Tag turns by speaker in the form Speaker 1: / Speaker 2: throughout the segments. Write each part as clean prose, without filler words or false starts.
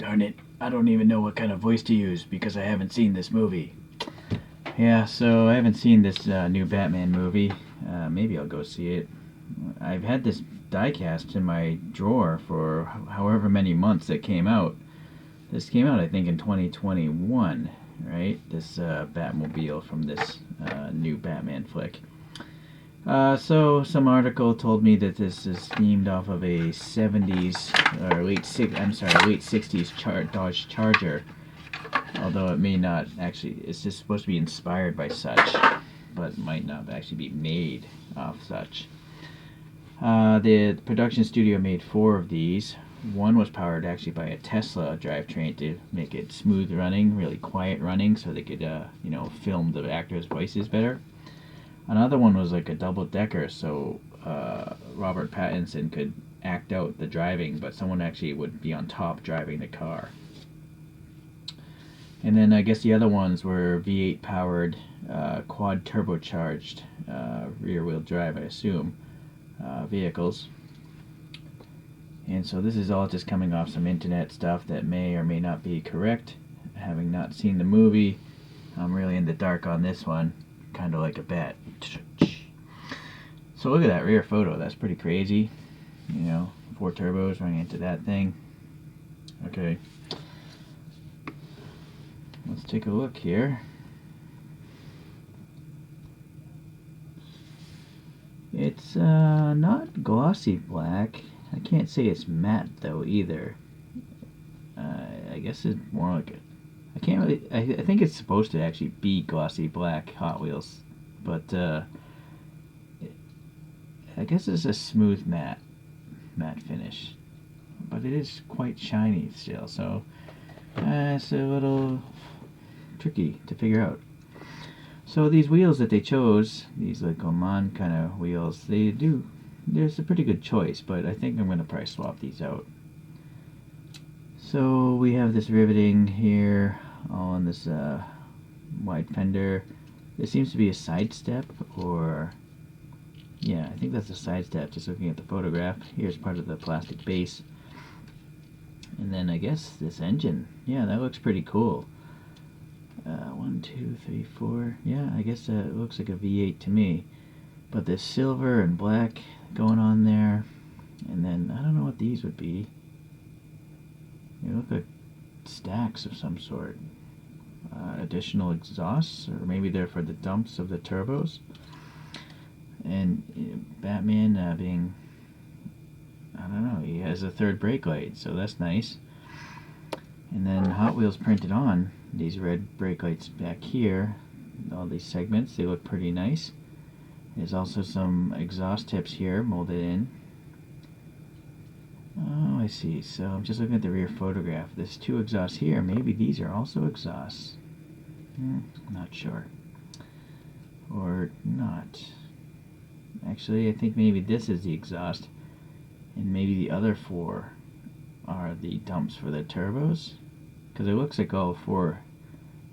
Speaker 1: Darn it, I don't even know what kind of voice to use because I haven't seen this movie. Yeah, so I haven't seen this new Batman movie. Maybe I'll go see it. I've had this diecast in my drawer for however many months it came out. This came out, I think, in 2021, right? This Batmobile from this new Batman flick. So some article told me that this is themed off of a 70s or late 60s Dodge Charger. Although it may not actually, it's just supposed to be inspired by such, but might not actually be made off such. The production studio made 4 of these. One was powered actually by a Tesla drivetrain to make it smooth running, really quiet running, so they could, film the actors' voices better. Another one was like a double-decker, so Robert Pattinson could act out the driving, but someone actually would be on top driving the car. And then I guess the other ones were V8 powered, quad turbocharged, rear-wheel drive, I assume, vehicles. And so this is all just coming off some internet stuff that may or may not be correct. Having not seen the movie, I'm really in the dark on this one, kind of like a bat. So look at that rear photo, that's pretty crazy. 4 turbos running into that thing. Okay. Let's take a look here. It's not glossy black. I can't say it's matte though either. I guess it's more like I can't really. I think it's supposed to actually be glossy black Hot Wheels, but I guess it's a smooth matte finish. But it is quite shiny still, so it's a little tricky to figure out. So these wheels that they chose, these like Oman kind of wheels, there's a pretty good choice, but I think I'm going to probably swap these out. So we have this riveting here on this wide fender. There seems to be a side step, or yeah, I think that's a side step, just looking at the photograph. Here's part of the plastic base. And then I guess this engine, yeah, that looks pretty cool. 1, 2, 3, 4. Yeah, I guess it looks like a V8 to me. But there's silver and black going on there. And then, I don't know what these would be. They look like stacks of some sort. Additional exhausts, or maybe they're for the dumps of the turbos. And Batman being, I don't know, he has a third brake light, so that's nice. And then Hot Wheels printed on these red brake lights back here. All these segments, they look pretty nice. There's also some exhaust tips here molded in. Oh, I see. So I'm just looking at the rear photograph. There's 2 exhausts here. Maybe these are also exhausts. Not sure. Or not. Actually, I think maybe this is the exhaust. And maybe the other 4 are the dumps for the turbos. Because it looks like all 4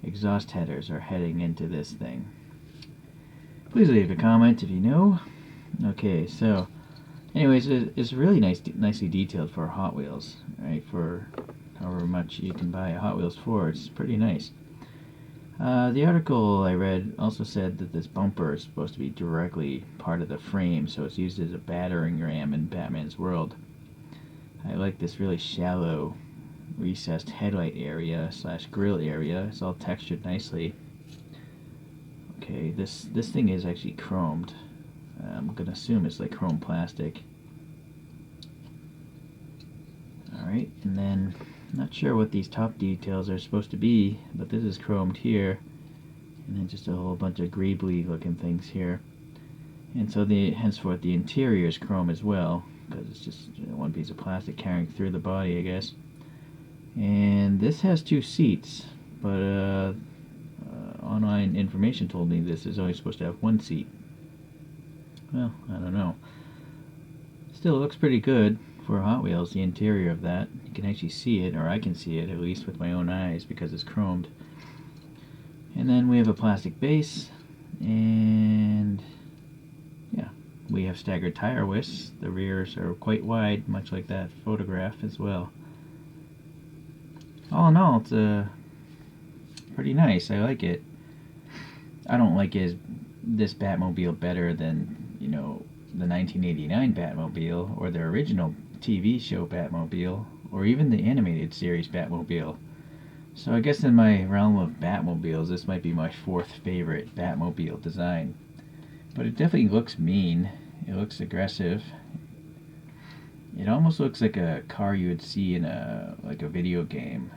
Speaker 1: exhaust headers are heading into this thing. Please leave a comment if you know. Okay, so anyways, it's really nicely detailed for Hot Wheels, right? For however much you can buy a Hot Wheels for, it's pretty nice. The article I read also said that this bumper is supposed to be directly part of the frame, so it's used as a battering ram in Batman's world. I like this really shallow, recessed headlight area / grill area. It's all textured nicely. Okay, this thing is actually chromed. I'm gonna assume it's like chrome plastic. Alright, and then not sure what these top details are supposed to be, but this is chromed here, and then just a whole bunch of greebly looking things here. And so henceforth the interior is chrome as well, because it's just one piece of plastic carrying through the body, I guess. And this has 2 seats, but online information told me this is only supposed to have 1 seat. Well, I don't know. Still, it looks pretty good for Hot Wheels, the interior of that. You can actually see it, or I can see it at least with my own eyes because it's chromed. And then we have a plastic base, and yeah, we have staggered tire widths. The rears are quite wide, much like that photograph as well. all in all, it's pretty nice. I like it. I don't like this Batmobile better than, the 1989 Batmobile or the original TV show Batmobile or even the animated series Batmobile. So I guess in my realm of Batmobiles, this might be my fourth favorite Batmobile design. But it definitely looks mean. It looks aggressive. It almost looks like a car you would see in a video game,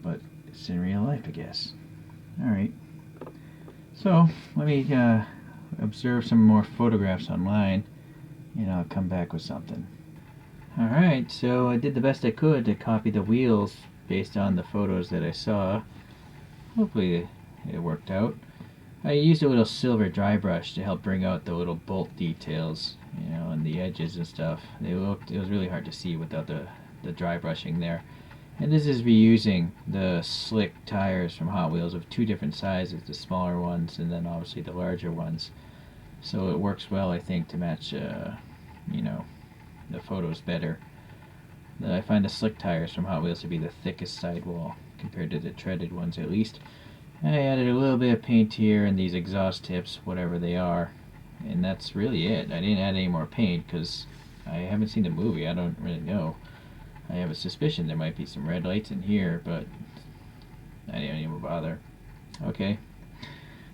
Speaker 1: but it's in real life, I guess. All right. So let me observe some more photographs online, and I'll come back with something. All right. So I did the best I could to copy the wheels based on the photos that I saw. Hopefully it worked out. I used a little silver dry brush to help bring out the little bolt details, on the edges and stuff. It was really hard to see without the dry brushing there. And this is reusing the slick tires from Hot Wheels of two different sizes, the smaller ones and then obviously the larger ones. So it works well, I think, to match, the photos better. I find the slick tires from Hot Wheels to be the thickest sidewall compared to the treaded ones, at least. I added a little bit of paint here and these exhaust tips, whatever they are, and that's really it. I didn't add any more paint because I haven't seen the movie. I don't really know. I have a suspicion there might be some red lights in here, but I didn't even bother. Okay,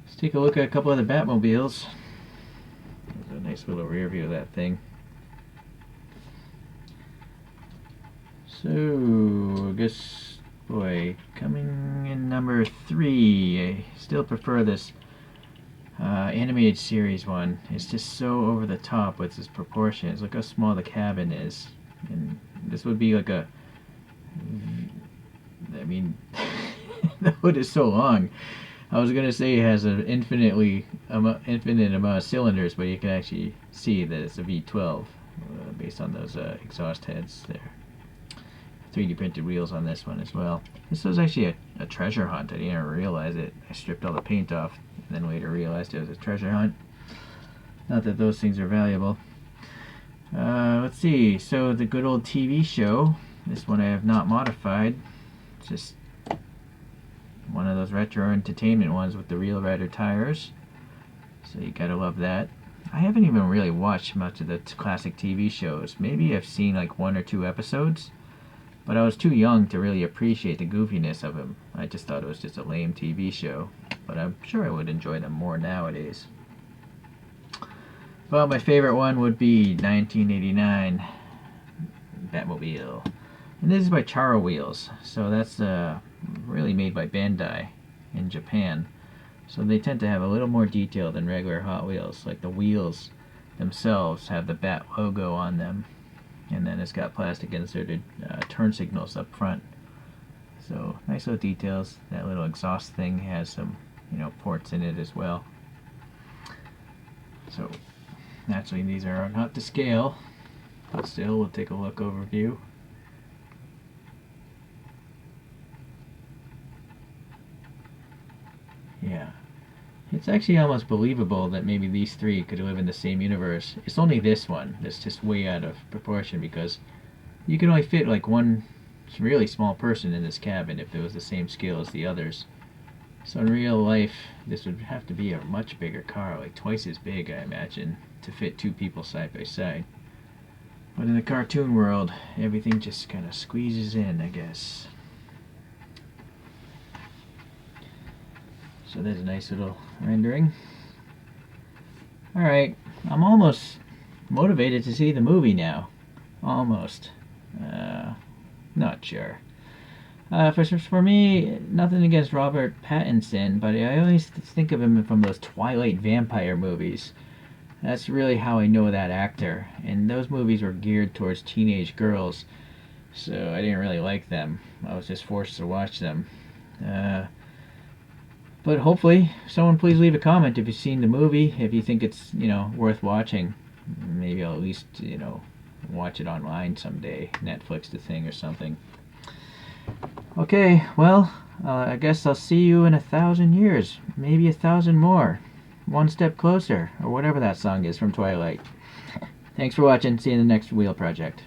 Speaker 1: let's take a look at a couple of the Batmobiles. There's a nice little rear view of that thing. So, I guess, boy, coming in number 3, I still prefer this animated series one. It's just so over the top with its proportions. Look how small the cabin is. And this would be like a... I mean, the hood is so long. I was going to say it has an infinite amount of cylinders, but you can actually see that it's a V12 based on those exhaust heads there. 3D printed wheels on this one as well. This was actually a treasure hunt. I didn't even realize it. I stripped all the paint off and then later realized it was a treasure hunt. Not that those things are valuable. Let's see. So the good old TV show. This one I have not modified. It's just one of those retro entertainment ones with the Real Rider tires. So you gotta love that. I haven't even really watched much of the classic TV shows. Maybe I've seen like 1 or 2 episodes. But I was too young to really appreciate the goofiness of them. I just thought it was just a lame TV show. But I'm sure I would enjoy them more nowadays. Well, my favorite one would be 1989 Batmobile. And this is by Charo Wheels. So that's really made by Bandai in Japan. So they tend to have a little more detail than regular Hot Wheels. Like the wheels themselves have the Bat logo on them. And then it's got plastic inserted turn signals up front. So nice little details. That little exhaust thing has some, ports in it as well. So naturally these are not to scale, but still we'll take a look overview. Yeah. It's actually almost believable that maybe these 3 could live in the same universe. It's only this one that's just way out of proportion because you can only fit like one really small person in this cabin if it was the same scale as the others. So in real life, this would have to be a much bigger car, like twice as big, I imagine, to fit 2 people side by side. But in the cartoon world, everything just kind of squeezes in, I guess. So there's a nice little rendering. Alright, I'm almost motivated to see the movie now. Almost. Not sure. For me, nothing against Robert Pattinson, but I always think of him from those Twilight vampire movies. That's really how I know that actor. And those movies were geared towards teenage girls, so I didn't really like them. I was just forced to watch them. But hopefully, someone please leave a comment if you've seen the movie, if you think it's, worth watching. Maybe I'll at least, watch it online someday. Netflix the thing or something. Okay, well, I guess I'll see you in 1,000 years. Maybe 1,000 more. One step closer, or whatever that song is from Twilight. Thanks for watching. See you in the next Wheel Project.